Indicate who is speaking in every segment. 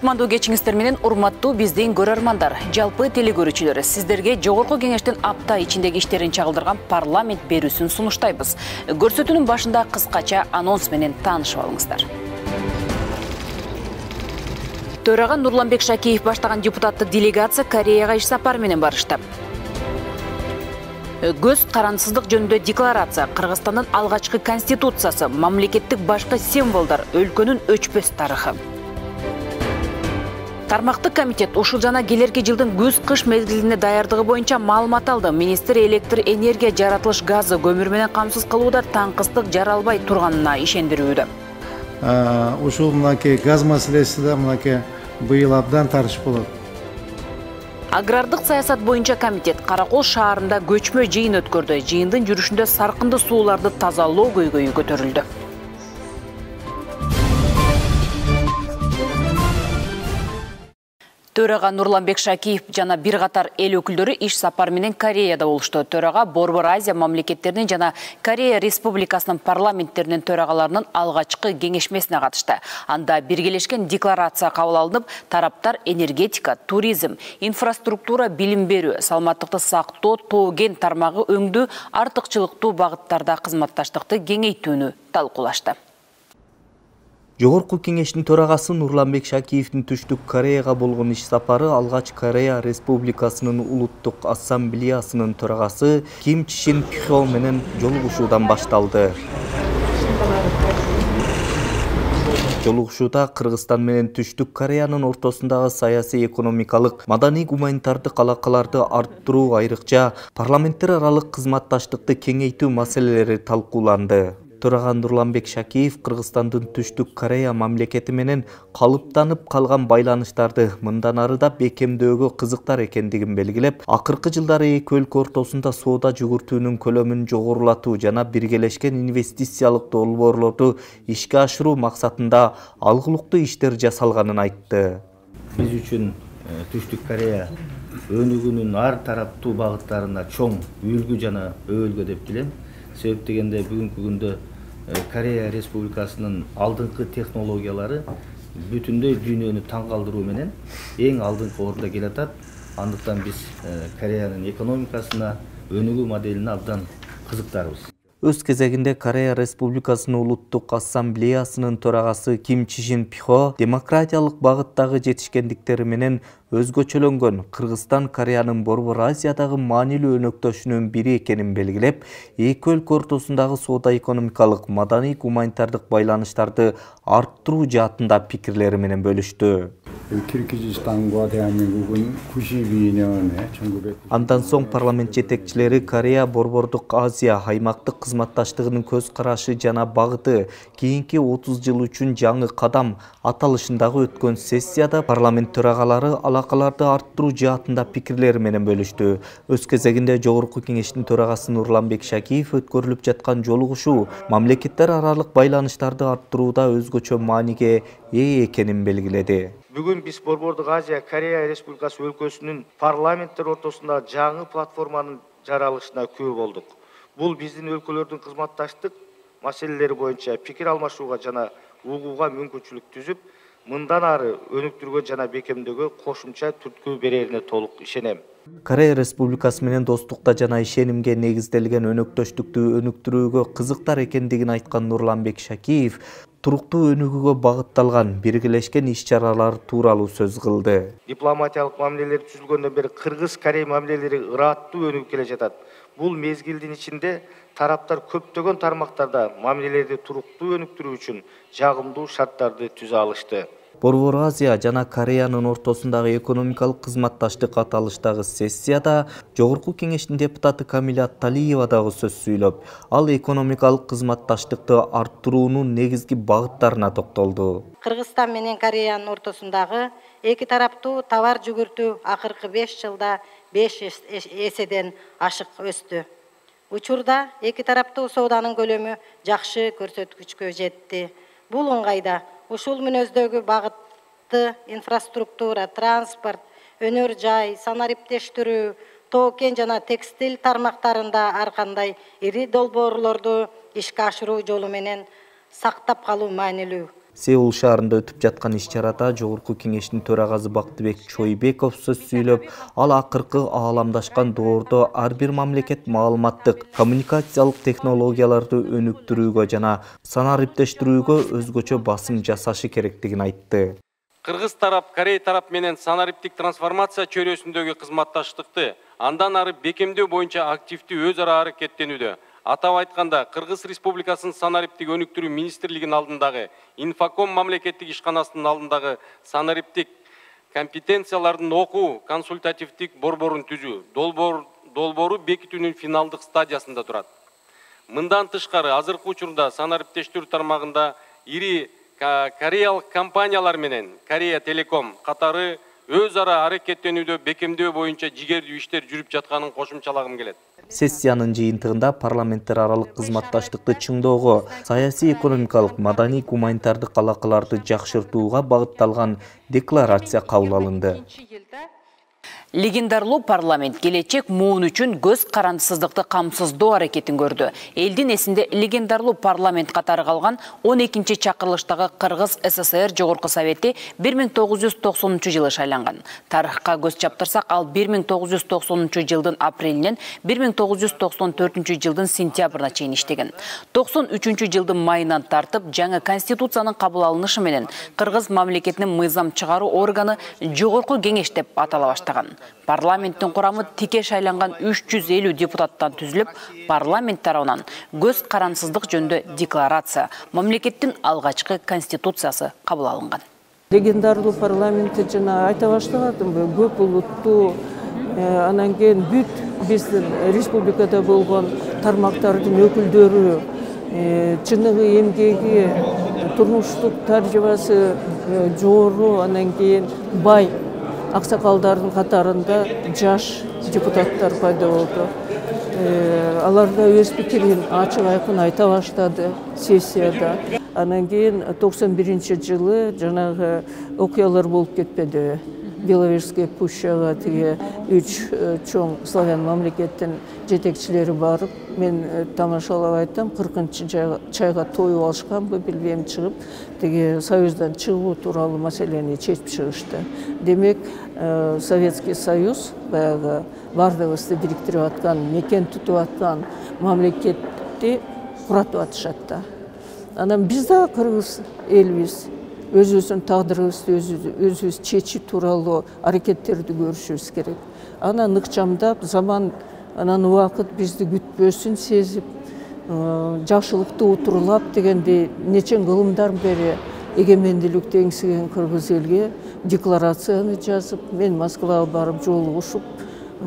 Speaker 1: Кутмандуу кечиңиздер менен урматтуу биздин көрөрмандар, жалпы телекөрүүчүлөр, сиздерге Жогорку Кеңештин апта ичиндеги иштерин чагылдырган парламент берүүсүн сунуштайбыз. Көрсөтүүнүн башында кыскача анонс менен таанышып алыңыздар. Төрага Нурланбек Шакиев баштаган депутаттык делегация Кореяга иш сапар менен барышты. Көз карансыздык жөнүндө декларация, Кыргызстандын алгачкы конституциясы, мамлекеттик башкы символдар, өлкөнүн өчпөс тарыхы. Тармактык комитет ушул жана келерки жылдын күз-кыш мезгилине даярдыгы боюнча маалымат алды. Министр электр энергия жаратылыш газы көмүр менен камсыз кылууда таңкыстык жаралбай турганына ишендирүүдө.
Speaker 2: Ушул мынакей газ маселеси да мынакей быйыл абдан тарыш болот.
Speaker 1: Агрардык саясат боюнча комитет Каракол шаарында көчмө жыйын өткөрдү. Жыйындын жүрүшүндө саркынды сууларды тазалоо көйгөйү көтөрүлдү. Төрага Нурланбек Шакиев жана бир катар эл өкүлдөрү иш сапар менен Кореяда болушту. Төрага Борбор Азия мамлекеттеринин жана Корея Республикасынын парламенттеринин төрагаларынын алгачкы кеңешмесине катышты. Анда биргелешкен декларация кабыл алынып, тараптар энергетика, туризм, инфраструктура, билим берүү, саламаттыкты сактоо, тоо-кен тармагы өңдүү, артыкчылыктуу багыттарда кызматташтыкты кеңейтүүнү талкуулашты.
Speaker 3: Жогорку Кеңештин төрагасы Нурланбек Шакиевдин түштүк Кореяга болгон иш сапары алгач Корея Республикасынын улуттук ассамблеясынын төрагасы Ким Чжин Пхо менен жолугушуудан башталды. Жолугушууда Кыргызстан менен түштүк Кореянын ортосундагы саясий, экономикалык, маданий, гуманитардык алакаларды арттыруу, айрыкча парламенттер аралык кызматташтыкты кеңейтүү маселелери талкууланды. Төрага Нурланбек Шакиев Кыргызстандын түштүк Корея мамлекети менен калыптанып калган байланыштарды мындан арыда бекемдөөгө кызыктар экендигин белгилеп, акыркы жылдары эки өлкө ортосунда соода жүгүртүүнүн көлөмүн жогорулатуу жана биргелешкен инвестициялык долбоорлорду ишке ашыруу максатында алгылыктуу иштер жасалганын айтты.
Speaker 4: Биз үчүн түштүк Корея өнүгүүнүн ар тараптуу багыттарына чоң үлгү жана өбөлгө деп билем. Себеп дегенде бүгүнкү күндө Корея Республикасынын алдыңкы технологиялары бүтүндөй дүйнөнү таң калтыруу менен эң алдыңкы орунда келатат. Андыктан биз Кореянын экономикасына, өнүгүү моделине абдан кызыктарбыз.
Speaker 3: Өз кезегинде Корея Республикасынын улуттук ассамблеясынын төрагасы Ким Чжин Пхо демократиялык багыттагы жетишкендиктери менен өзгөчөлөнгөн Кыргызстан Кореянын Борбор Азиядагы маанилүү өнөктөшүнүн бири экенин белгилеп, эки өлкө ортосундагы соода экономикалык, маданий, гуманитардык байланыштарды арттыруу жаатында пикирлери менен бөлүштү. Андан соң парламент жетекчилери Корея Борбордук Азия аймактык кызматташтыгынын көз карашы жана багыты кийинки 30 жыл үчүн жаңы кадам аталышындагы өткөн сессияда парламент төрагалары алакаларды арттыруу жаатында пикирлери менен бөлүштү. Өз кезегинде Жогорку Кеңештин төрагасы Нурланбек Шакиев өткөрүлүп жаткан жолугушуу мамлекеттер аралык байланыштарды арттырууда өзгөчө мааниге ээ экенин белгиледи.
Speaker 5: Бүгүн биз Борбордук Азия Корея Республикасы өлкөсүнүн парламенттер ортосунда жаңы платформанын жаралышына күбө болдук. Бул биздин өлкөлөрдүн кызматташтык маселелери боюнча пикир алмашууга жана угууга мүмкүнчүлүк түзүп, мындан ары өнүктүргө жана бекемдөөгө кошумча түрткү берерине толук ишенем.
Speaker 3: Корея Республикасы менен достукта жана ишенимге негизделген өнөктөштүктү өнүктүрүүгө кызыктар экендигин айткан Нурланбек Шакиев туруктуу өнүгүүгө багытталган биргелешкен иш-чаралар тууралуу сөз кылды.
Speaker 5: Дипломатиялык мамилелер түзүлгөндөн бери Кыргыз-Корей мамилелери ыраттуу өнүгүп келе жатат. Бул мезгилдин ичинде тараптар көптөгөн тармактарда мамилелерди туруктуу өнүктүрүү үчүн жагымдуу шарттарды түзө алышты.
Speaker 3: Борбор Азия жана Кореянын ортосундагы экономикалык кызматташтык аталыштагы сессияда Жогорку Кеңештин депутаты Камиля Талиева дагы сөз сүйлөп, ал экономикалык кызматташтыкты арттыруунун негизги багыттарына токтолду.
Speaker 6: Кыргызстан менен Кореянын ортосундагы эки тараптуу товар жүгүртүү акыркы 5 жылда 5 эседен ашык өстү. Учурда эки тараптуу сооданын көлөмү жакшы көрсөткүчкө жетти. Бул ыңгайда ушул мүнөздөгү багытты инфраструктура, транспорт, өнөр жай, санариптештирүү, тоо-кен жана текстиль тармактарында ар кандай ири долбоорлорду ишке ашыруу жолу менен сактап калуу маанилүү.
Speaker 3: Сеул шаарында өтүп жаткан иш-чарада Жогорку Кеңештин төрагасы Бактыбек Чойбеков сөз сүйлөп, ал акыркы ааламдашкан доордо ар бир мамлекет маалыматтык, коммуникациялык технологияларды өнүктүрүүгө жана санариптештирүүгө өзгөчө басым жасашы керектигин айтты.
Speaker 7: Кыргыз тарап, Корей тарап менен санариптик трансформация чөйрөсүндөгү кызматташтыкты андан ары бекемдөө боюнча активдүү өз ара аракеттенүүдө. Атап айтканда, Кыргыз Республикасынын санариптик өнүктүрүү министрлигинин алдындагы, Инфоком мамлекеттик ишканасынын алдындагы санариптик компетенциялардын окуу, консультативдик борборун түзүү, долбоору бекитүүнүн финалдык стадиясында турат. Мындан тышкары, азыркы учурда санариптештирүү тармагында ири кореялык компаниялар менен Корея Телеком катары өз ара аракеттенүүдө бекемдөө боюнча жигердүү иштер жүрүп жатканын кошумчалагым келет.
Speaker 3: Сессиянын жыйынтыгында парламенттер аралык кызматташтыкты чыңдоого, саясий, экономикалык, маданий, гуманитардык алакаларды жакшыртууга багытталган декларация кабыл алынды.
Speaker 1: Легендарлуу парламент келечек муун үчүн көз карандысыздыкты камсыздоо аракетин көрдү. Элдин эсинде легендарлуу парламент катары калган 12-чи чакырылыштагы Кыргыз СССР Жогорку Совети 1990-жылы шайланган. Тарыхка көз чаптырсак, ал 1990-жылдын апрелинен 1994-жылдын сентябрына чейин иштеген. 93-жылдын майынан тартып жаңы конституциянын кабыл алынышы менен Кыргыз мамлекетинин мыйзам чыгаруу органы Жогорку Кеңеш деп атала баштаган. Парламенттин курамы тике шайланган 350 депутаттан түзүлүп, парламент тарабынан көз карансыздык жөнүндө декларация, мамлекеттин алгачкы конституциясы кабыл алынган.
Speaker 8: Легендарлуу парламентти жана айта баштагатым, көп улуттуу, анан кийин бүт биздин республикада болгон тармактардын өкүлдөрү, чыныгы эмгеги, турмуштук тажрыйбасы жогору, анан кийин бай аксакалдардын катарында жаш депутаттар пайда болду. Алар да өз пикирин ачык айкын айта баштады сессияда. Анан кийин 91-жылы жанагы окуялар болуп кетпеди. Беловежская пущага тиги 3 чоң славян мамлекеттин жетекчилери барып, мен тамашалап айтам, 40-чы чайга тоюп алышканбы билбейм, чыгып, тиги Союздан чыгуу тууралуу маселени чечип чыгышты. Демек, Советский Союз баягы бардыгыбызды бириктирип аткан, мекен тутуп аткан мамлекетти куратып атышат да. Анан биз да кыргыз элбиз. Өзүбүздүн тагдырыбызды өзүбүз чечүү тууралуу аракеттерди көрүшүбүз керек. Анан ыкчамдап, заман, анан убакыт бизди күтпөсүн сезип, жакшылыкты утурлап дегенде нечен кылымдар бери эгемендүүлүктү эңсеген кыргыз элге декларацияны жазып, мен Москвага барып жолугушуп,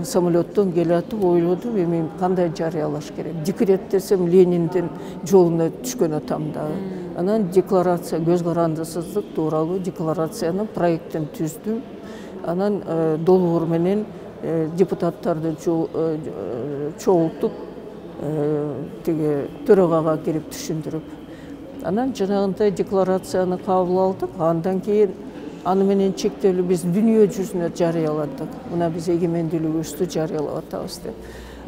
Speaker 8: самолеттон келатып ойлодум, эми кандай жарыялаш керек. Декрет десем Лениндин жолуна түшкөн атам дагы. Анан декларация, көз карандысыздык тууралуу декларациянын проектин түздүм. Анан долбоор менен депутаттарды чогултуп, тиги төрагага кирип түшүндүрүп. Анан жанагындай декларацияны кабыл алдык. Андан кийин аны менен чектелүү биз дүйнө жүзүнө жарыяладык. Мына биз эгемендүүлүгүбүздү жарыялап атабыз деп.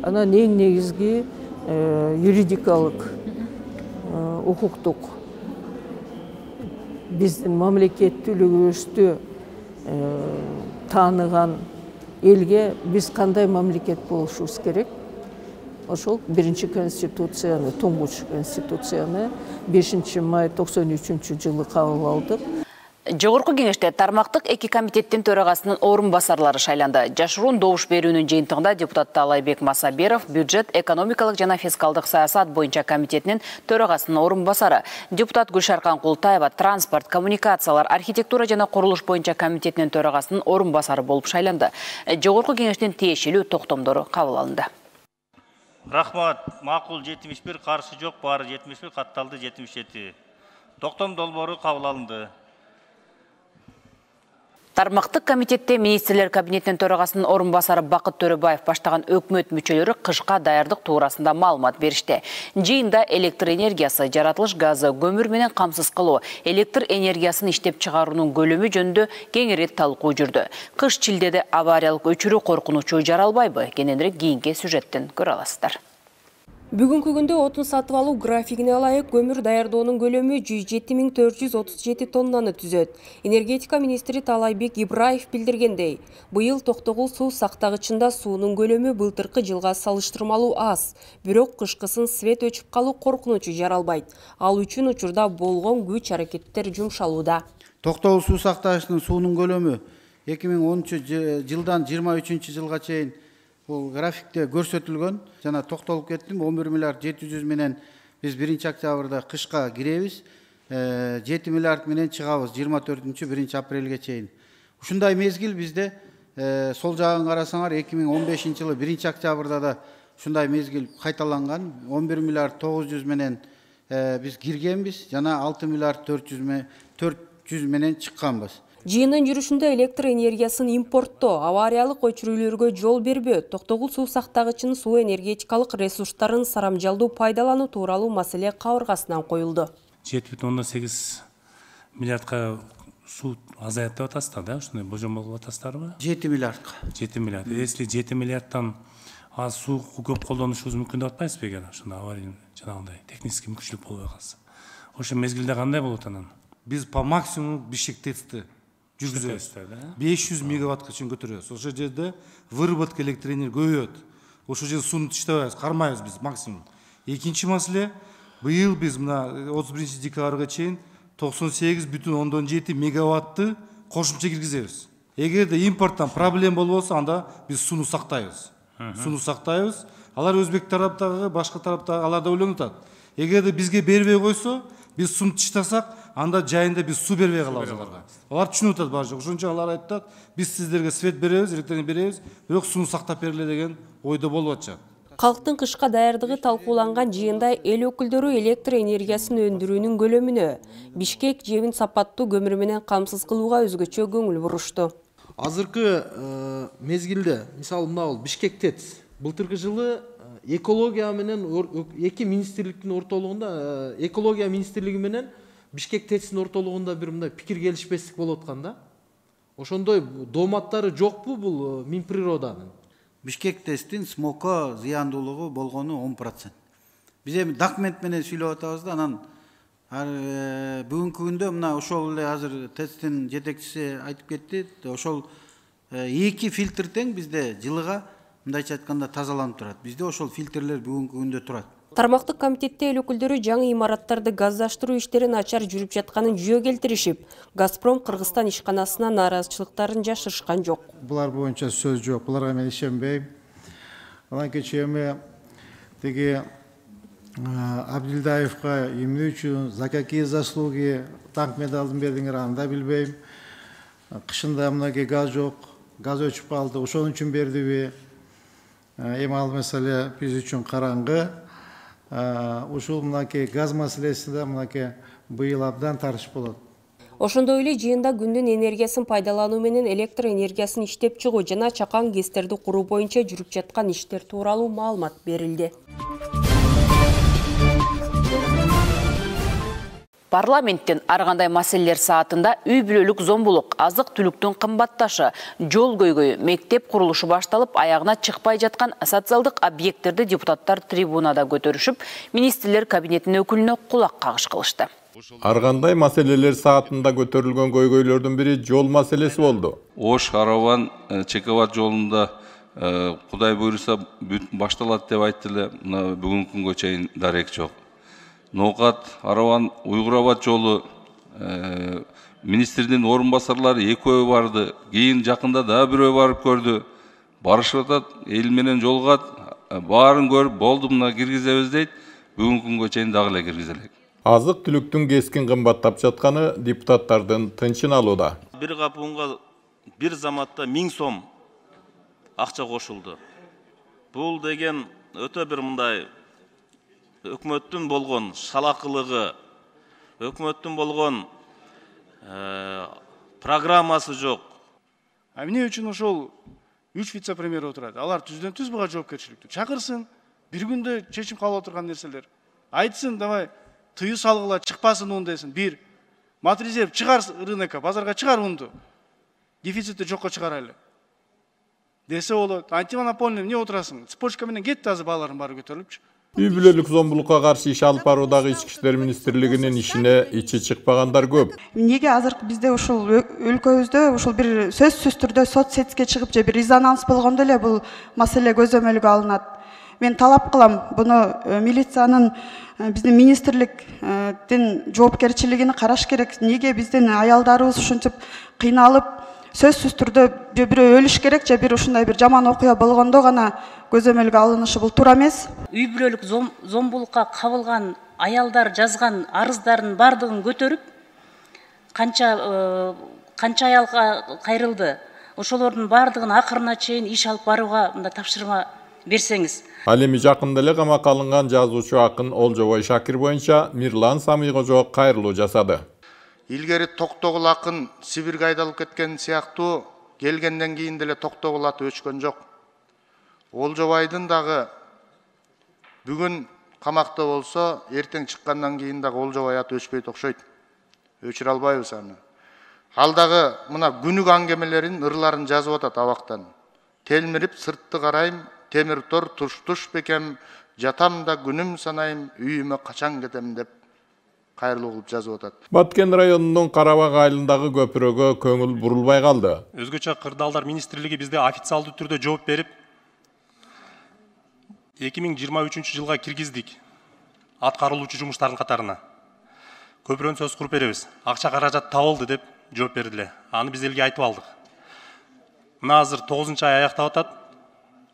Speaker 8: Анан эң негизги юридикалык, укуктук биздин мамлекеттүүлүгүбүздү тааныган элге биз кандай мамлекет болушубуз керек? Ошол биринчи конституцияны, туңгуч конституцияны 5 май 93-жылы кабыл алдык.
Speaker 1: Жогорку Кеңеште тармактык 2 комитеттин төрагасынын орун басарлары шайланды. Жашыруун добуш берүүнүн жыйынтыгында депутат Талайбек Масабиров бюджет, экономикалык жана фискалдык саясат боюнча комитетинин төрагасынын орун басары, депутат Гүлшаркан Култаева транспорт, коммуникациялар, архитектура жана курулуш боюнча комитетинин төрагасынын орун басары болуп шайланды. Жогорку Кеңештин тиешелүү токтомдору кабыл алынды.
Speaker 9: Рахмат, макул 71, каршы жок, баары 71, катталды 77. Токтом долбоору кабыл алынды.
Speaker 1: Тармактык комитетте министрлер кабинетинин төрагасынын орун басары Бакыт Төрөбаев баштаган өкмөт мүчөлөрү кышка даярдык туурасында маалымат беришти. Жыйында электр энергиясы, жаратылыш газы, көмүр менен камсыз кылуу, электр энергиясын иштеп чыгаруунун көлөмү жөнүндө кеңири талкуу жүрдү. Кыш чилдеде авариялык өчүрүү коркунучу жаралбайбы? Кененирээк кийинки сюжеттен көрө аласыздар.
Speaker 10: Бүгүнкү күндө отун сатып алуу графигине ылайык көмүр даярдоонун көлөмү 107.437 тоннаны түзөт. Энергетика министри Талайбек Ибраев билдиргендей, быйыл Токтогул суу сактагычында суунун көлөмү былтыркы жылга салыштырмалуу аз. Бирок кышкысын свет өчүп калуу коркунучу жаралбайт. Ал үчүн учурда болгон күч аракеттер жумшалууда.
Speaker 2: Токтогул суу сактагычынын суунун көлөмү 2013 жылдан 23 жылга чейин бұл графикте көрсөтүлгөн. Жана токтолуп кеттим, 11 миллиард 700 менен биз 1 октябрда кышка киребиз, 7 миллиард менен чыгабыз 24-1 апрелге чейин. Ушундай мезгил бизде сол жагын карасаңар 2015 жылы 1 октябрда да ушундай мезгил кайталанган. 11 миллиард 900 менен биз киргенбиз, жана 6 миллиард 400 менен чыкканбыз.
Speaker 10: Жыйындын жүрүшүндө электр энергиясын импорттоо, авариялык өчүрүүлөргө жол бербөө, Токтогул суу сактагычынын суу энергетикалык ресурстарын сарамжалдуу пайдалануу тууралуу маселе кабыргасынан коюлду.
Speaker 11: 7,8 миллиардка суу азаят деп атасыздар, да? Ушундай божом болуп атасыздарбы?
Speaker 2: 7 миллиардка.
Speaker 11: 7 миллиард. Если 7 миллиардтан аз суу көп колдонушубуз мүмкүн деп атпайсызбы эгер ушундай аварий жанагындай технический мүмкүнчүлүк болбой калса? Ошо мезгилде кандай болот анан?
Speaker 12: Биз по максимуму Бишкек ТЭЦти жүргүзөбүз. 500 мегаваттка чейин көтөрөбүз. Ошол жерде выработка электр энергия көбөйөт. Ошол жерде сууну таштабайбыз, кармайбыз биз максимум. Экинчи маселе, быйыл биз мына 31 декабрга чейин 98,7 мегаватты кошумча киргизебиз. Эгерде импорттан проблема болбосо, анда биз сууну сактайбыз. Сууну сактайбыз. Алар өзбек тараптагы, башка тараптагы алар да ойлонуп атат. Эгерде бизге бербей койсо, биз сууну таштасак, анда жайында биз суу бербей калабыз аларга. Алар түшүнүп атат баары жок. Ошон үчүн алар айтат, биз сиздерге свет беребиз, электр беребиз, бирок сууну сактап бергиле деген ойдо болуп атышат.
Speaker 10: Калктын кышка даярдыгы талкууланган жыйында эл өкүлдөрү электр энергиясын өндүрүүнүн көлөмүнө, Бишкек жебин сапаттуу көмүр менен камсыз кылууга өзгөчө көңүл бурушту.
Speaker 13: Азыркы мезгилде, мисалы мына Бишкек ТЭЦ былтыркы жылы экология менен эки министрликтин ортолугунда, экология министрлиги менен Бишкек ТЭЦтин ортолугунда бир мындай пикир келишпестик болуп атканда, ошондой дооматтары жокпу бул Минприроданын?
Speaker 2: Бишкек ТЭЦтин смогко зыяндуулугу болгону 10%. Биз эми документ менен сүйлөп атабыз да, анан бүгүнкү күндө мына ошол эле азыр ТЭЦтин жетекчиси айтып кетти, ошол 2 фильтр тең бизде жылыга мындайча айтканда тазаланып турат. Бизде ошол фильтрлер бүгүнкү күндө турат.
Speaker 10: Тармактык комитетте эл өкүлдөрү жаңы имараттарды газдаштыруу иштерин начар жүрүп жатканын жүйө келтиришип, Газпром Кыргызстан ишканасына нааразычылыктарын жашырышкан жок.
Speaker 2: Булар боюнча сөз жок, буларга мен ишенбейм. Анан кечээ эми тиги Абдилдаевка эмне үчүн, за какие заслуги танк медалын бердиңер, аны да билбейм. Кышында мынакей газ жок, газ өчүп калды, ошон үчүн бердиби? Эми ал маселе биз үчүн караңгы. Ушул мынакей газ маселеси да мынакей быйыл абдан тарыш болот.
Speaker 10: Ошондой эле жыйында күндүн энергиясын пайдалануу менен электр энергиясын иштеп чыгуу жана чакан ГЭСтерди куруу боюнча жүрүп жаткан иштер тууралуу маалымат берилди.
Speaker 1: Парламенттен аргандай маселелер саатында үй бүлөлүк зомбулук, азык түлүктүн кымбатташы, жол көйгөйү, мектеп курулушу башталып, аягына чыкпай жаткан социалдык объекттерди депутаттар трибунада көтөрүшүп, министрлер кабинетинин өкүлүнө кулак кагыш кылышты.
Speaker 14: Аргандай маселелер саатында көтөрүлгөн көйгөйлөрдүн бири жол маселеси болду.
Speaker 15: Ош Араван Чекават жолунда Кудай буйруса башталат деп айтты эле, бүгүнкү күнгө чейин дарек жок. Ноокат Араван Уйгурабад жолу министрдин орун басарлары экөө барды, кийин жакында да бирөө барып көрдү. Барышып атат, эл менен жолугат, баарын көрүп болду, мына киргизебиз дейт, бүгүнкү күнгө чейин дагы эле киргизелек.
Speaker 14: Азык түлүктүн кескин кымбаттап жатканы депутаттардын тынчын алууда.
Speaker 9: Бир кап унга бир заматта 1000 сом акча кошулду. Бул деген өтө бир мындай өкмөттүн болгон шалакылыгы, өкмөттүн болгон программасы жок.
Speaker 16: Эмне үчүн ошол 3 вице-премьер отурат? Алар түздөн түз буга жоопкерчиликтүү. Чакырсын, бир күндө чечим кабыл отурган нерселер. Айтсын, давай тыюу салгыла чыкпасын ун десин. Бир, матрезерв чыгар рынокко, базарга чыгар унду. Дефицитти жокко чыгарайлы. Десе болот. Антимонопольный эмне отурасың? Цепочка менен кетти азыр баалардын баары көтөрүлүпчү.
Speaker 14: Үй бүлөлүк зомбулукка каршы иш алып баруудагы Ички иштер министрлигинин ишине ичи чыкпагандар көп.
Speaker 17: Неге азыркы бизде ушул өлкөбүздө ушул бир сөзсүз түрдө соцсетке чыгып же бир резонанс болгондо эле бул маселе көзөмөлгө алынат. Мен талап кылам буну милициянын биздин министрликтин жоопкерчилигине караш керек. Неге биздин аялдарыбыз ушунча кыйналып сөзсүз түрдө же бирөө өлүш керек же бир ушундай бир жаман окуя болгондо гана көзөмөлгө алынышы бул туура эмес.
Speaker 18: Үй бүлөлүк зомбулукка кабылган аялдар жазган арыздардын бардыгын көтөрүп канча аялга кайрылды. Ошолордун бардыгын акырына чейин иш алып барууга мында тапшырма берсеңиз.
Speaker 14: Ал эми жакында эле камакка алынган жазуучу акын Олжобой Шакир боюнча Мирлан Самыйкожо кайрылуу жасады.
Speaker 19: Илгери Токтогул акын Сибирге айдалып кеткен сыяктуу келгенден кийин деле Токтогул аты өчкөн жок. Олжобайдын дагы бүгүн камакта болсо, эртең чыккандан кийин дагы Олжобай аты өчпөйт окшойт. Өчүрө албайбыз аны. Ал дагы мына күнүк аңгемелерин, ырларын жазып атат абактан. Телмирип сыртты карайм, темир тор туш бекем, жатам да күнүм санайм, үйүмө качан кетем деп кайрылуу кылып жазып атат.
Speaker 14: Баткен районунун Карабак айылындагы көпүрөгө көңүл бурулбай калды.
Speaker 20: Өзгөчө Кырдаалдар министрлиги бизде официалдуу түрдө жооп берип 2023-жылга киргиздик аткарылуучу жумуштардын катарына. Көпүрөнү сөз куруп беребиз. Акча каражат табылды деп жооп бердиле. Аны биз элге айтып алдык. Мына азыр 9-ай аяктап атат.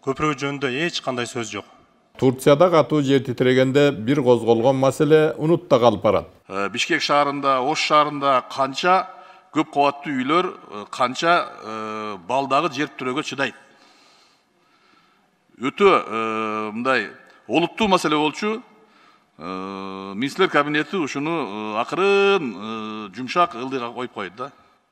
Speaker 20: Көпүрө жөнүндө эч кандай сөз жок.
Speaker 14: Турцияда катуу жер титирегенде бир козголгон маселе унутта калып барат.
Speaker 21: Бишкек шаарында, Ош шаарында канча көп кабаттуу үйлөр, канча балдагы жер түрөгө чыдайт. Өтө мындай олуттуу маселе болчу. Министрлер кабинети ушуну акырын жумшак ылдыйга коюп койду да.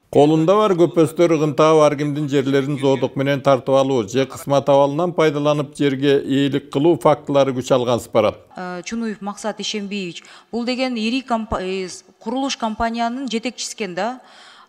Speaker 14: Колунда бар көпөстөр ыгынтаа бар кимдин жерлерин зоодук менен тартып алуу же кысмат абалынан пайдаланып жерге ээлик кылуу фактылары күч алгансып барат.
Speaker 22: Чунуев Максат Ишембиевич, бул деген ири курулуш компаниянын жетекчиси экен да.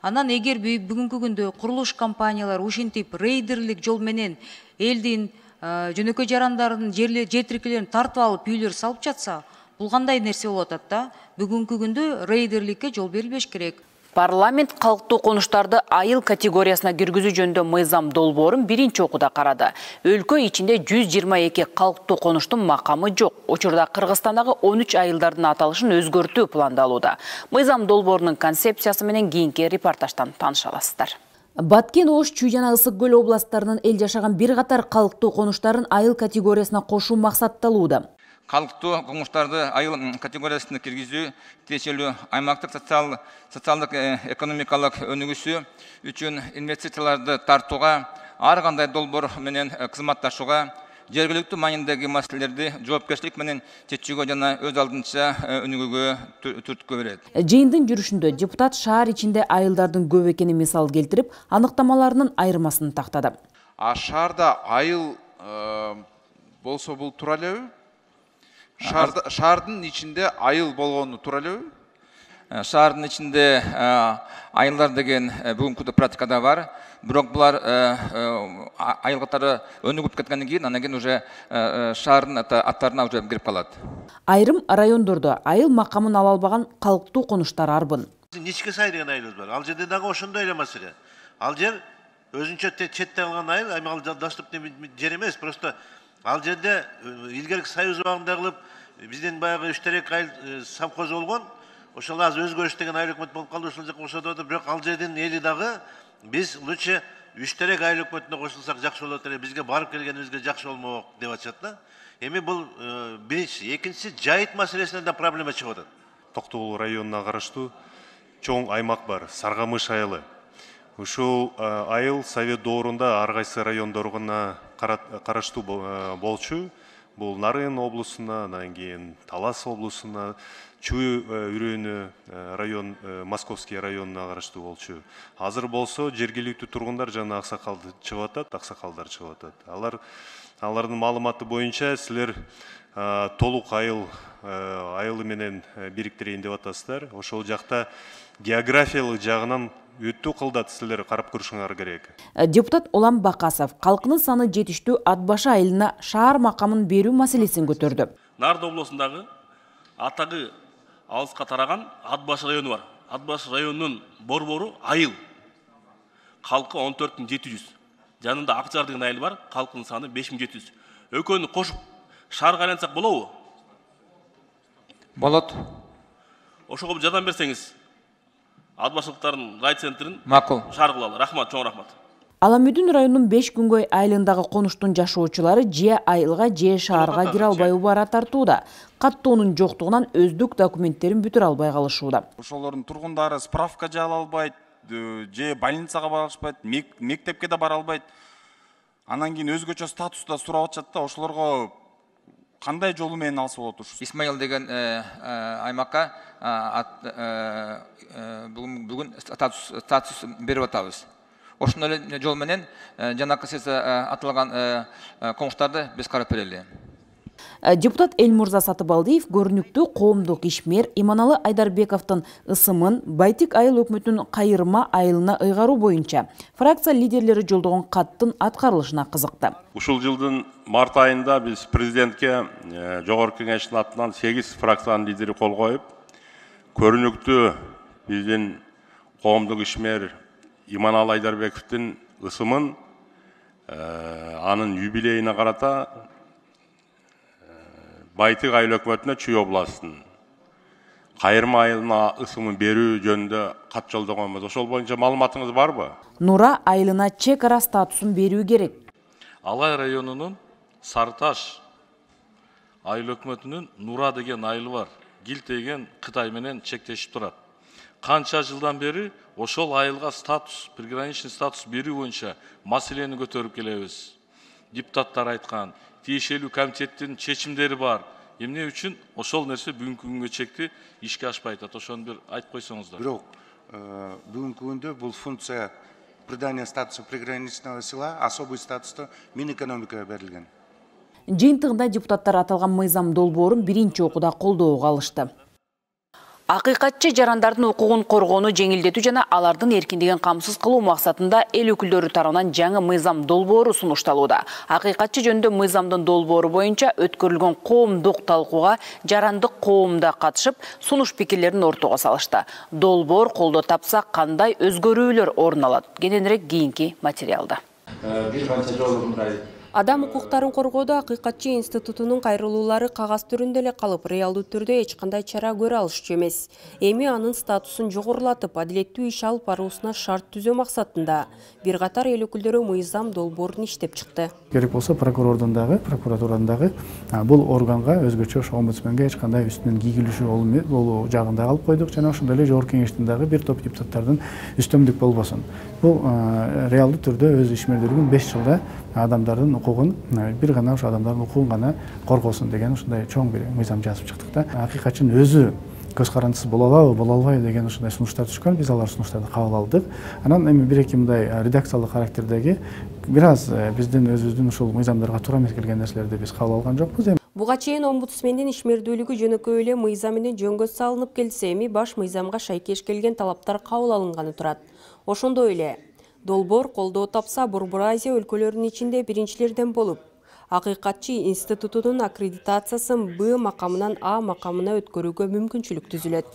Speaker 22: Анан эгер бүгүнкү күндө курулуш компаниялар ушинтип рейдерлик жол менен элдин жөнөкөй жарандардын жер тиркелерин тартып алып үйлөр салып жатса, бул кандай нерсе болуп атат да? Бүгүнкү күндө рейдерликке жол берилбеш керек.
Speaker 1: Парламент калктуу конуштарды айыл категориясына киргизүү жөнүндө мыйзам долбоорун биринчи окууда карады. Өлкө ичинде 122 калктуу конуштун макамы жок. Учурда Кыргызстандагы 13 айылдардын аталышын өзгөртүү пландалууда. Мыйзам долбоорунун концепциясы менен кийинки репортаждан тааныша аласыздар.
Speaker 23: Баткен, Ош, Чүй жана Ысык көл областтарынын эл жашаган бир катар калктуу конуштарын айыл категориясына кошуу максатталууда.
Speaker 24: Калктуу конуштарды айыл категориясына киргизүү тиешелүү аймактык социалдык экономикалык өнүгүүсү үчүн инвестицияларды тартууга, ар кандай долбоор менен кызматташууга, жергиликтүү маанидеги маселелерди жоопкерчилик менен чечүүгө жана өз алдынча өнүгүүгө түрткү берет.
Speaker 23: Жыйындын жүрүшүндө депутат шаар ичинде айылдардын көп экенин мисал келтирип, аныктамаларынын айырмасын тактады.
Speaker 25: Шаарда айыл болсо бул туура элеби? Шаардын ичинде айыл болгону туура элеби?
Speaker 24: Шаардын ичинде айылдар деген бүгүнкү практикада бар. Бирок булар айыл катары өнүгүп кеткенден кийин анан кийин уже шаардын аттарына уже кирип калат.
Speaker 23: Айрым райондордо айыл макамын ала албаган калктуу конуштар арбын.
Speaker 26: Ничке сай деген айылыбыз бар. Ал жерде дагы ошондой эле маселе. Ал жер өзүнчө четте калган айыл, аймак дастырыптуу жер эмес, просто ал жерде илгерки союз убагында кылып биздин баягы Үштерек айыл совхозу болгон. Ошол азыр өзгөрүш деген айыл өкмөт болуп калды, ошол жака кошулду. Бирок ал жердин эли дагы биз лучше Үштерек айыл өкмөтүнө кошулсак жакшы болот эле, бизге барып келгенибизге жакшы болмок деп атышат да. Эми бул биринчи, экинчиси жайыт маселесинен да проблема чыгып атат.
Speaker 20: Токтогул районуна караштуу чоң аймак бар, Саргамыш айылы. Ушул айыл совет доорунда ар кайсы райондоруна караштуу болчу. Бул Нарын облусуна, анан кийин Талас облусуна, Чүй үрөөнү район, Московский районуна караштуу болчу. Азыр болсо жергиликтүү тургундар жана аксакалдар чыгып атат. Алардын маалыматы боюнча силер толук айылы менен бириктирейин деп атасыздар. Ошол жакта географиялык жагынан өтүү кылдат, силер карап көрүшүңөр керек.
Speaker 23: Депутат Улам Бакасов калкынын саны жетиштүү Ат башы айылына шаар макамын берүү маселесин көтөрдү.
Speaker 3: Нарда облысындағы атағы алысқа тараған Атбаш районы бар. Атбаш районының борбору айыл. Халқы 14.700. Жанында Ақжар деген айыл бар, халқының саны 5700. Өкөнү қошып шарға айлансақ болауы?
Speaker 24: Болот.
Speaker 3: Ошоға бір жардам берсеңіз, Атбашлықтардың райцентрін
Speaker 24: Макул.
Speaker 3: шарғылалы. Рахмат, чоң рахмат.
Speaker 23: Аламүдүн районунун 5 күнгөй айылындагы конуштун жашоочулары же айылга же шаарга кире албай убара тартууда. Каттоонун жоктугунан өздүк документтерин бүтүрө албай калышууда.
Speaker 4: Ошолордун тургундары справка жа ала албайт, же больницага бара алышпайт, мектепке да бара албайт. Анан кийин өзгөчө статуста сурап атышат да, ошолорго кандай жолу менен алса болот?
Speaker 24: Исмаил деген аймакка бүгүн статус берип атабыз. Ошондой эле жол менен жанакы сиз аталган комуштарды биз карап берели.
Speaker 23: Депутат Эльмурза Сатыбалдиев көрүнүктүү коомдук ишмер Иманалы Айдарбековдун ысымын Байтик айыл өкмөтүнүн кайырма айылына ыйгаруу боюнча фракция лидерлери жолдогон каттын аткарылышына кызыкты.
Speaker 5: Ушул жылдын март айында биз президентке жогорку кеңештин атынан 8 фракциянын лидери кол коюп, көрүнүктүү биздин коомдук ишмер Иманалы Айдарбековдун ысымын анын юбилейине карата Байтик айыл өкмөтүнө Чүй областынын кайырма айылына ысымын берүү жөнүндө кат жолдогонбуз. Ошол боюнча маалыматыңыз барбы?
Speaker 23: Нура айылына чек ара статусун берүү керек.
Speaker 21: Алай районунун Сарташ айыл өкмөтүнүн Нура деген айылы бар. Гил деген Кытай менен чектешип турат. Канча жылдан бери ошол айылга статус, приграничный статус берүү боюнча маселени көтөрүп келебиз. Депутаттар айткан, тиешелүү комитеттин чечимдери бар. Эмне үчүн ошол нерсе бүгүнкү күнгө чекти ишке ашпай атат. Ошону бир айтып койсоңуздар.
Speaker 6: Бирок бүгүнкү күндө бул функция придания статуса приграничного села особый статуста Минэкономикага берилген.
Speaker 23: Жыйынтыгында депутаттар аталган мыйзам долбоорун биринчи окууда колдоого алышты. Акыйкатчы жарандардын укугун коргоону жеңилдетүү жана алардын эркиндигин камсыз кылуу максатында эл өкүлдөрү тарабынан жаңы мыйзам долбоору сунушталууда. Акыйкатчы жөнүндө мыйзамдын долбоору боюнча өткөрүлгөн коомдук талкууга жарандык коомда катышып, сунуш пикирлерин ортого салышты. Долбоор колдоо тапса кандай өзгөрүүлөр орун алат? Кененирээк кийинки материалда. Адам укуктарын коргоодо Акыйкатчы институтунун кайрылуулары кагаз түрүндө эле калып, реалдуу түрдө эч кандай чара көрө алышчу эмес. Эми анын статусун жогорулатып, адилеттүү иш алып баруусуна шарт түзүү максатында бир катар эл өкүлдөрү мыйзам долбоорун иштеп чыкты.
Speaker 7: Керек болсо прокурордун дагы, прокуратуранын дагы бул органга өзгөчө омбудсменге эч кандай үстүнөн кийгилишүү болуу жагында алып койдук жана ошондой эле жогорку кеңештин дагы бир топ депутаттардын үстөмдүк болбосун. Бул реалдуу түрдө өз ишмердүүлүгүн 5 жылда адамдардын укугун, бир гана ошо адамдардын укугун гана коргосун деген ушундай чоң бир мыйзам жазып чыктык да. Акыйкатчынын өзү көз карандысыз боло алабы, боло албайбы деген ушундай сунуштар түшкөн. Биз алар сунуштарды кабыл алдык. Анан эми бир-эки мындай редакциялык характердеги бир аз биздин өзүбүздүн ушул мыйзамдарга туура эмес келген нерселерди биз кабыл алган жокпуз.
Speaker 10: Буга чейин омбудсмендин ишмердүүлүгү жөнөкөй эле мыйзам менен жөнгө салынып келсе, эми баш мыйзамга шайкеш келген талаптар кабыл алынганы турат. Ошондой эле долбоор колдоо тапса, Борбор Азия өлкөлөрүнүн ичинде биринчилерден болуп, Акыйкатчы институтунун аккредитациясын Б макамынан А макамына өткөрүүгө мүмкүнчүлүк түзүлөт.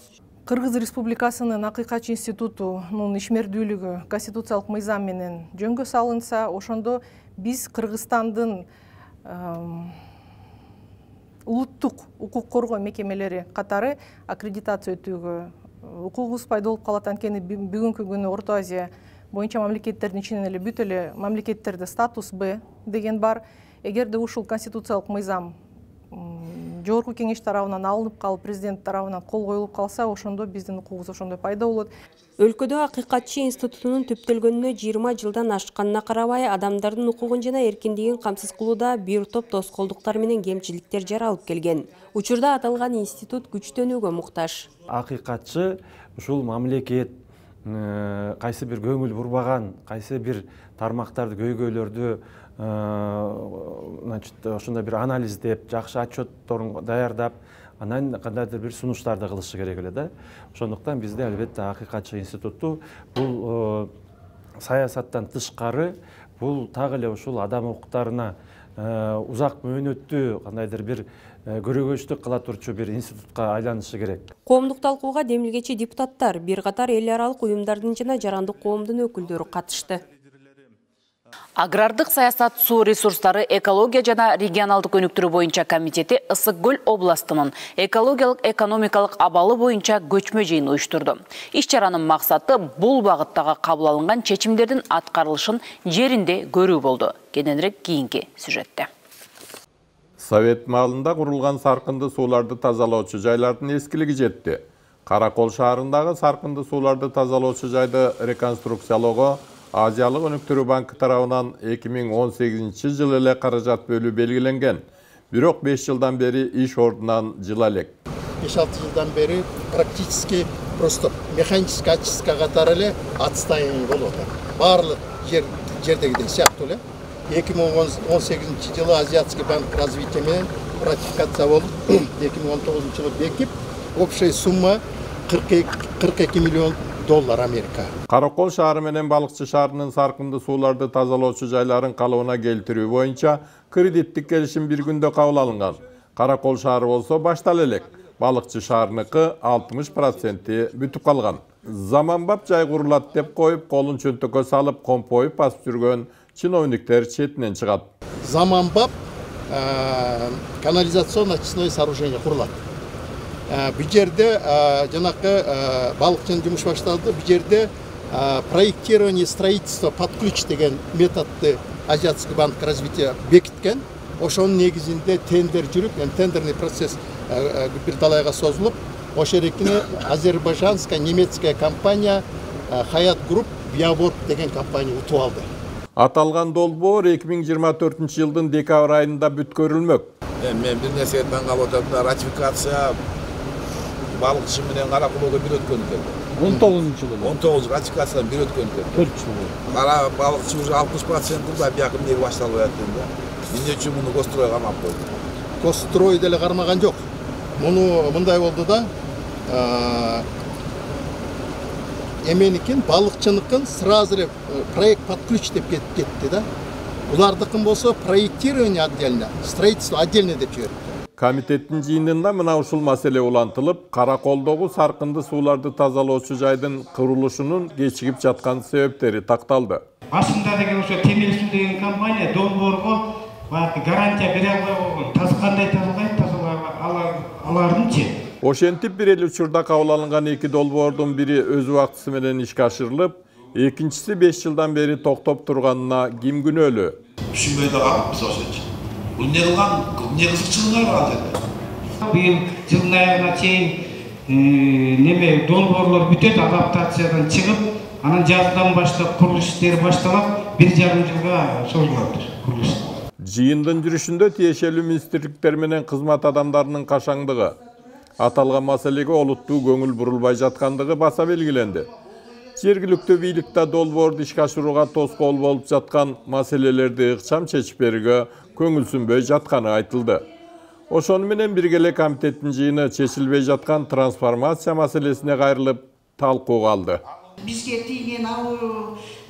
Speaker 8: Кыргыз Республикасынын Акыйкатчы институтунун ишмердүүлүгү конституциялык мыйзам менен жөнгө салынса, ошондо биз Кыргызстандын улуттук укук коргоо мекемелери катары аккредитация өтүүгө укугубуз пайда болуп калат. Анткени бүгүнкү күнү Орто Азия боюнча мамлекеттердин ичинен эле бүт эле мамлекеттерде статус Б деген бар. Эгерде ушул конституциялык мыйзам жогорку кеңеш тарабынан алынып калып, президент тарабынан кол коюлуп калса, ошондо биздин укугубуз ошондой пайда болот.
Speaker 10: Өлкөдө Акыйкатчы институтунун түптөлгөнүнө 20 жылдан ашканына карабай, адамдардын укугун жана эркиндигин камсыз кылууда бир топ тоскоолдуктар менен кемчиликтер жаралып келген. Учурда аталган институт күчтөнүүгө муктаж.
Speaker 27: Акыйкатчы ушул мамлекет кайсы бир көңүл бурбаган, кайсы бир тармактарды, көйгөйлөрдү ошондой бир анализдеп, жакшы отчетторун даярдап, анан кандайдыр бир сунуштарды кылышы керек эле да. Ошондуктан бизде албетте Акыйкатчы институту бул саясаттан тышкары, бул так эле ушул адам укуктарына узак мөөнөттүү кандайдыр бир көрөгөчтүк кыла турчу бир институтка айланышы керек.
Speaker 10: Коомдук талкууга демилгечи депутаттар, бир катар эл аралык уюмдардын жана жарандык коомдун өкүлдөрү катышты.
Speaker 1: Агрардык саясат, суу ресурстары, экология жана регионалдык өнүктүрүү боюнча комитети Ысык Көл областынын экологиялык экономикалык абалы боюнча көчмө жыйын уюштурду. Иш чаранын максаты бул багыттагы кабыл алынган чечимдердин аткарылышын жеринде көрүү болду. Кененирээк кийинки сюжетте.
Speaker 14: Совет маалында курулган саркынды сууларды тазалоочу жайлардын эскилиги жетти. Каракол шаарындагы саркынды сууларды тазалоочу жайды реконструкциялоого Азиялык өнүктүрүү банкы тарабынан 2018 жылы эле каражат бөлүү белгиленген. Бирок 5 жылдан бери иш ордунан жыла элек.
Speaker 2: 5-6 жылдан бери практически просто механический очистка катары эле отстояние болуп атат. Барлык жердегидей сыяктуу эле 2018 жылы Азиатский банк развития менен ратификация болуп 2019 жылы бекип общая сумма 42 миллион доллар Америка.
Speaker 14: Каракол шаары менен Балыкчы шаарынын саркынды сууларды тазалоочу жайларын калыбына келтирүү боюнча кредиттик келишим бир күндө кабыл алынган. Каракол шаары болсо баштала элек. Балыкчы шаарыныкы 60% бүтүп калган. Заманбап жай курулат деп коюп, колун чөнтөккө салып, компоюп басып жүргөн чиновниктер четинен чыгат.
Speaker 2: Заманбап канализационно-очистное сооружение курулат. Бұл жерде жанакы балыкчынын жумуш башталды. Бұл жерде проектирование строительства под ключ деген методды Азиатский банк развития бекиткен. Ошонун негизинде тендер жүрүп, тендерный процесс бир талайга созулуп, ошо эрекине азербайжанская немецкая компания Хаят Групп Биоборг деген компания утуп алды.
Speaker 14: Аталган долбоор 2024 жылдын декабрь айында бүткөрүлмөк.
Speaker 9: Мен бир нерсени калып атам, ратификация балыкчы менен Караколго бир өткөн экен.
Speaker 27: 19 жылы.
Speaker 9: 19 ратификациядан бир өткөн экен.
Speaker 27: 4 жыл.
Speaker 9: Кара балыкчы уже 60% да бияк эмнеге башталып атат да. Эмне үчүн муну Госстрой кармап койду?
Speaker 2: Госстрой деле кармаган жок. Муну мындай болду да, эменикин балыкчыныкын сразу эле проект под ключ деп кетти да. Булардыкын болсо проектирование отдельно, строительство отдельно деп жиберди.
Speaker 14: Комитеттин жыйынында мына ушул маселе улантылып, Караколдогу саркынды сууларды тазалоочу жайдын курулушунун кечигип жаткан себептери такталды.
Speaker 11: Башында деген ошо Темел суу деген компания долбоорго гарантия бере албай койгон. Кандай тазалай аларынчы.
Speaker 14: Ошентип бир эле учурда кабыл алынган 2 долбоордун бири өз убактысы менен ишке ашырылып, экинчиси 5 жылдан бери токтоп турганына ким күнөөлүү?
Speaker 9: Түшүнбөй да калыппыз ошончо. Бул не кылган, не кызыкчылыгы бар жерде.
Speaker 11: Быйыл жылдын аягына чейин неме долбоорлор бүтөт, адаптациядан чыгып, анан жаздан баштап курулуш иштери башталып, 1,5 жылга созулат курулуш.
Speaker 14: Жыйындын жүрүшүндө тиешелүү министрликтер менен кызмат адамдарынын кашаңдыгы, аталган маселеге олуттуу көңүл бурулбай жаткандыгы баса белгиленди. Жергиликтүү бийликте долбоорду ишке ашырууга тоскоол болуп жаткан маселелерди ыкчам чечип берүүгө көңүлсүнбөй жатканы айтылды. Ошону менен бирге эле комитеттин жыйыны чечилбей жаткан трансформация маселесине кайрылып талкууга алды.
Speaker 12: Бизге тийген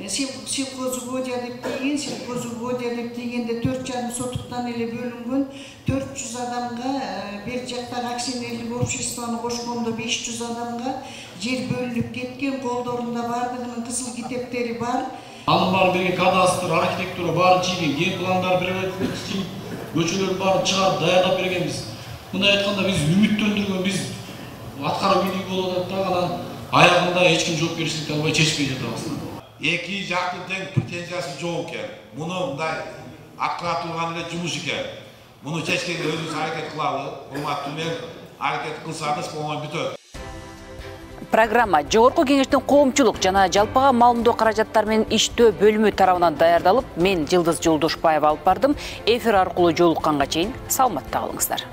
Speaker 12: сельхозводия деп тийген, сельхозводия деп тийгенде 4,5 сотуктан эле бөлүнгөн 400 адамга бер жактагы акционерлик обществону кошкондо 500 адамга жер бөлүнүп кеткен, колдорунда бардыгынын кызыл китептери бар.
Speaker 11: Анын баары берген кадастр, архитектура баары чийген, ген пландар берген, көчөлөр баары чыгарып даярдап бергенбиз. Мындай айтканда биз үмүттөндүргөн, биз аткаруу бийлиги болуп атат, анан аягында эч ким жоопкерчиликти албай чечпей жатабыз.
Speaker 9: Эки жактын тең претензиясы жок экен. Муну мындай аткарылган эле жумуш экен. Муну чечкенге өзүбүз аракет кылалы. Урматтуу мен аракет кылсаңыз оңой бүтөт.
Speaker 1: Программа Жогорку Кеңештин коомчулук жана жалпыга маалымдоо каражаттары менен иштөө бөлүмү тарабынан даярдалып, мен Жылдыз Жолдошбаева алып бардым. Эфир аркылуу жолукканга чейин саламатта калыңыздар.